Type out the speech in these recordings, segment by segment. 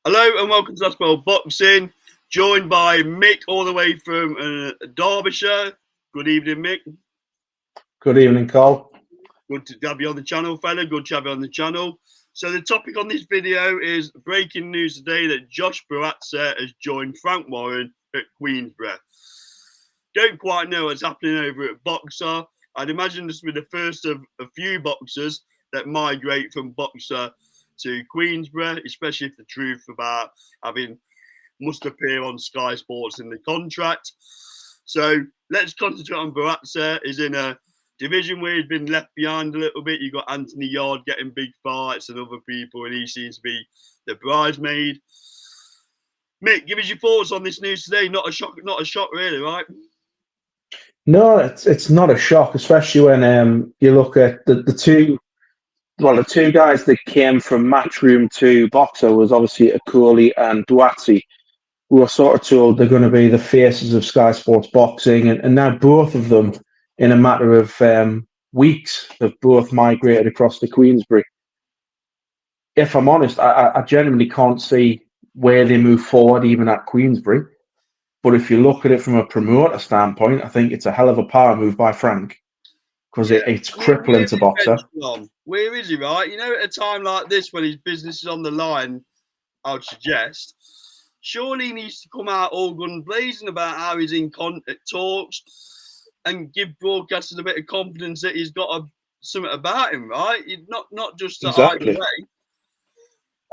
Hello and welcome to Joshua Boxing, joined by Mick all the way from Derbyshire. Good evening, Mick. Good evening, Carl. Good to have you on the channel, fella. Good to have you on the channel. So the topic on this video is breaking news today that Joshua Buatsi has joined Frank Warren at Queensberry. Don't quite know what's happening over at Boxer. I'd imagine this will be the first of a few boxers that migrate from Boxer to Queensberry, especially if the truth about having must appear on Sky Sports in the contract. So let's concentrate on Buatsi. He's in a division where he's been left behind a little bit. You've got Anthony Yarde getting big fights and other people, and he seems to be the bridesmaid. Mick, give us your thoughts on this news today. Not a shock, really, right? No, it's not a shock, especially when you look at the two guys that came from Matchroom to Boxer was obviously Akuli and Buatsi, who were sort of told they're going to be the faces of Sky Sports Boxing, and now both of them, in a matter of weeks, have both migrated across to Queensberry. If I'm honest, I genuinely can't see where they move forward, even at Queensberry. But if you look at it from a promoter standpoint, I think it's a hell of a power move by Frank because it's crippling to Boxer. Where is he, right? You know, at a time like this when his business is on the line, I would suggest, surely he needs to come out all gun blazing about how he's in talks and give broadcasters a bit of confidence that he's got something about him, right? Not just Exactly. way.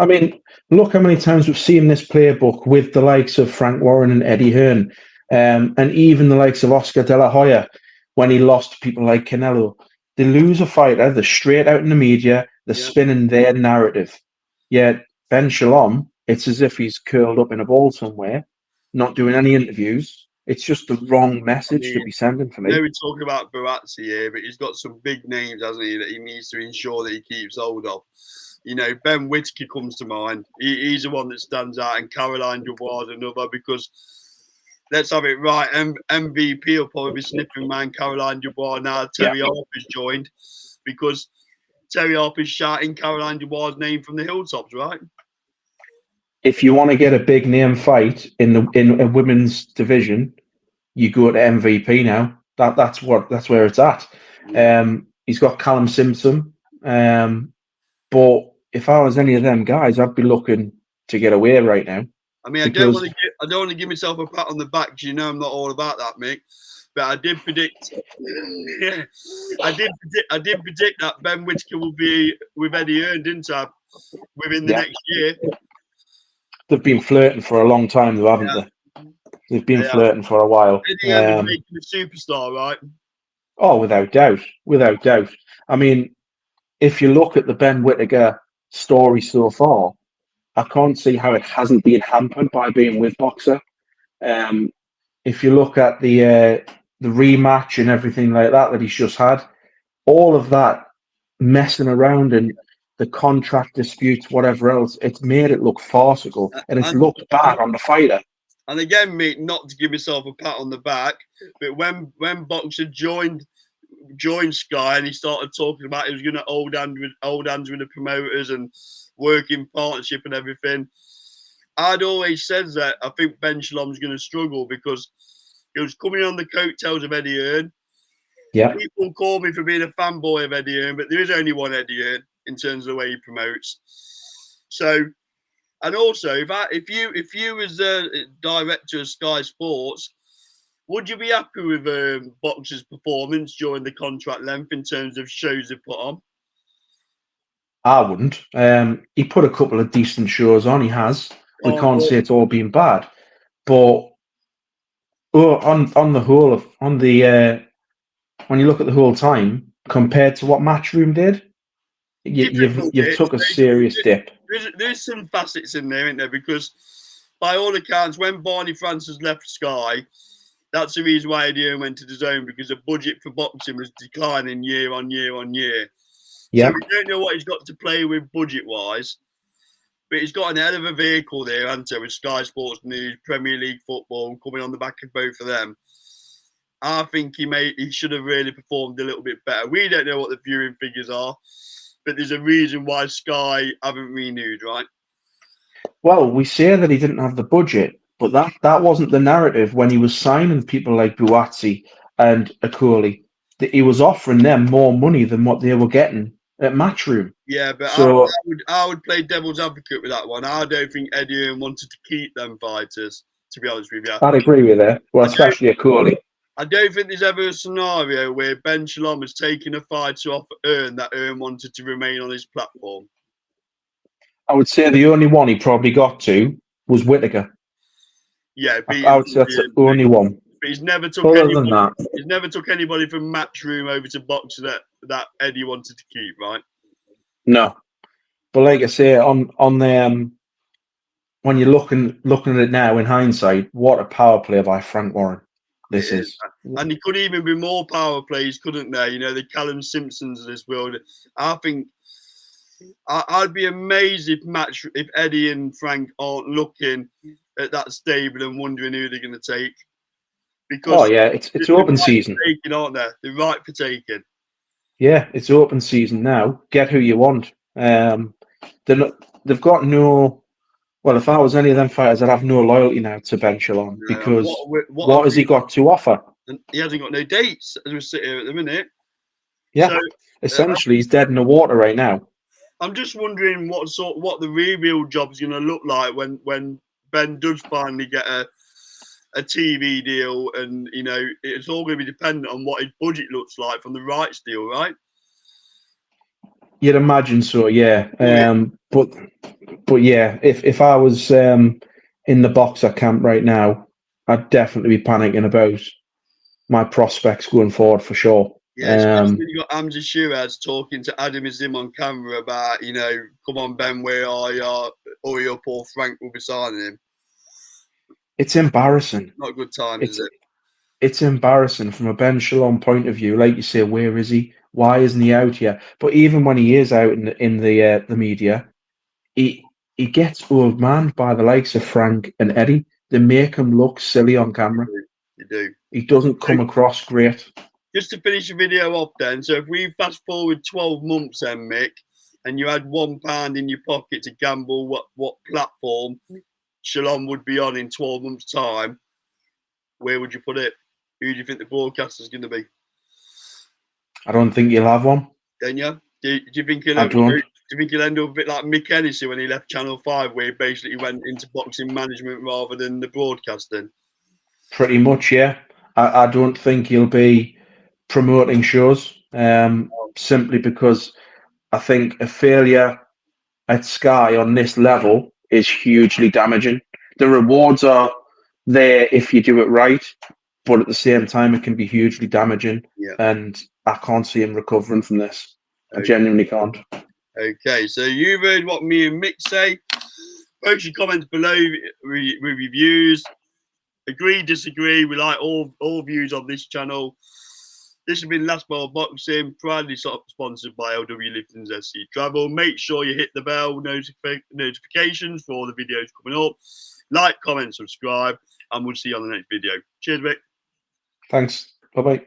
I mean, look how many times we've seen this playbook with the likes of Frank Warren and Eddie Hearn, and even the likes of Oscar De La Hoya when he lost to people like Canelo. They lose a fighter, they're straight out in the media, they're spinning their narrative. Yet Ben Shalom, it's as if he's curled up in a ball somewhere, not doing any interviews. It's just the wrong message to be sending for me. I know we're talking about Buatsi here, but he's got some big names, hasn't he, that he needs to ensure that he keeps hold of. You know, Ben Whitaker comes to mind. He's the one that stands out, and Caroline Dubois another, because let's have it right. MVP will probably be sniffing around Caroline Dubois now. Terry Harper's joined, because Terry Harper's shouting Caroline Dubois' name from the hilltops, right? If you want to get a big name fight in a women's division, you go to MVP now. That's where it's at. He's got Callum Simpson. But if I was any of them guys, I'd be looking to get away right now. I mean, I don't want to give myself a pat on the back because you know I'm not all about that, Mick. But I did predict. I did predict that Ben Whitaker will be with Eddie Hearn, didn't I? Within the next year. They've been flirting for a long time, though, haven't they? They've been flirting for a while. Eddie Hearn is making a superstar, right? Oh, without doubt, without doubt. I mean, if you look at the Ben Whitaker story so far, I can't see how it hasn't been hampered by being with Boxer. If you look at the rematch and everything like that he's just had, all of that messing around and the contract disputes, whatever else, it's made it look farcical and it's looked bad on the fighter. And again, mate, not to give myself a pat on the back, but when Boxer joined Sky and he started talking about he was going to hold hands with the promoters and work in partnership and everything, I'd always said that I think Ben Shalom's going to struggle because he was coming on the coattails of Eddie Hearn. Yeah. People call me for being a fanboy of Eddie Hearn, but there is only one Eddie Hearn in terms of the way he promotes. So, and also, if you was the director of Sky Sports, would you be happy with Boxer's performance during the contract length in terms of shows they put on? I wouldn't. He put a couple of decent shows on. He has. We can't say it's all been bad, but on the whole, when you look at the whole time compared to what Matchroom did, you've took a serious dip. There's some facets in there, isn't there? Because by all accounts, when Barney Francis left Sky, that's the reason why Eddie Hearn went to the zone, because the budget for boxing was declining year on year on year. Yeah. So we don't know what he's got to play with budget-wise, but he's got an hell of a vehicle there, hasn't he, with Sky Sports News, Premier League football, coming on the back of both of them. I think he should have really performed a little bit better. We don't know what the viewing figures are, but there's a reason why Sky haven't renewed, right? Well, we say that he didn't have the budget, but that wasn't the narrative when he was signing people like Buatsi and Akoli. That he was offering them more money than what they were getting at Matchroom. Yeah, but So I would play devil's advocate with that one. I don't think Eddie Hearn wanted to keep them fighters, to be honest with you. I'd agree with that. Well, especially Akoli. I don't think there's ever a scenario where Ben Shalom has taken a fighter off Hearn that Hearn wanted to remain on his platform. I would say the only one he probably got to was Whittaker. Yeah, I would say that's the only one. But he's never took Other anybody. than that, He's never took anybody from Matchroom over to box that Eddie wanted to keep, right? no. But like I say, on the when you're looking at it now in hindsight, what a power play by Frank Warren this is. And there could even be more power plays, couldn't there? You know, the Callum Simpsons of this world. I think I'd be amazed if Eddie and Frank aren't looking at that stable and wondering who they're going to take. Because it's open season, taking, aren't they? They're right for taking. Yeah, it's open season now. Get who you want. They've got no. Well, if I was any of them fighters, I'd have no loyalty now to Ben Shalom because what has he got to offer? And he hasn't got no dates as we sit here at the minute. Yeah, so, essentially, he's dead in the water right now. I'm just wondering what the real job's going to look like when Ben does finally get a TV deal, and you know it's all going to be dependent on what his budget looks like from the rights deal, right? You'd imagine so, yeah. But yeah, if I was in the boxer camp right now, I'd definitely be panicking about my prospects going forward for sure. Yeah, especially when you got Amjad Shiraz talking to Adam Azim on camera about, you know, come on Ben, where are you? Hurry up, or Frank will be signing him. It's embarrassing. Not a good time, is it? It's embarrassing from a Ben Shalom point of view. Like you say, where is he? Why isn't he out yet? But even when he is out in the media, he gets old man by the likes of Frank and Eddie. They make him look silly on camera. You do. He doesn't come across great. Just to finish the video off then, so if we fast forward 12 months then, Mick, and you had £1 in your pocket to gamble what platform Shalom would be on in 12 months' time, where would you put it? Who do you think the broadcaster's going to be? I don't think you'll have one. Don't you? Do you think he'll end up a bit like Mick Hennessy when he left Channel 5, where he basically went into boxing management rather than the broadcasting? Pretty much, yeah. I don't think he'll be promoting shows simply because I think a failure at Sky on this level is hugely damaging. The rewards are there if you do it right, but at the same time, it can be hugely damaging. Yeah. And I can't see him recovering from this. I genuinely can't. Okay, so you've heard what me and Mick say. Post your comments below with your views. Agree, disagree. We like all views on this channel. This has been Last Mile Boxing, proudly sponsored by LW Liftings SC Travel. Make sure you hit the bell notifications for all the videos coming up. Like, comment, subscribe, and we'll see you on the next video. Cheers, Mick. Thanks. Bye-bye.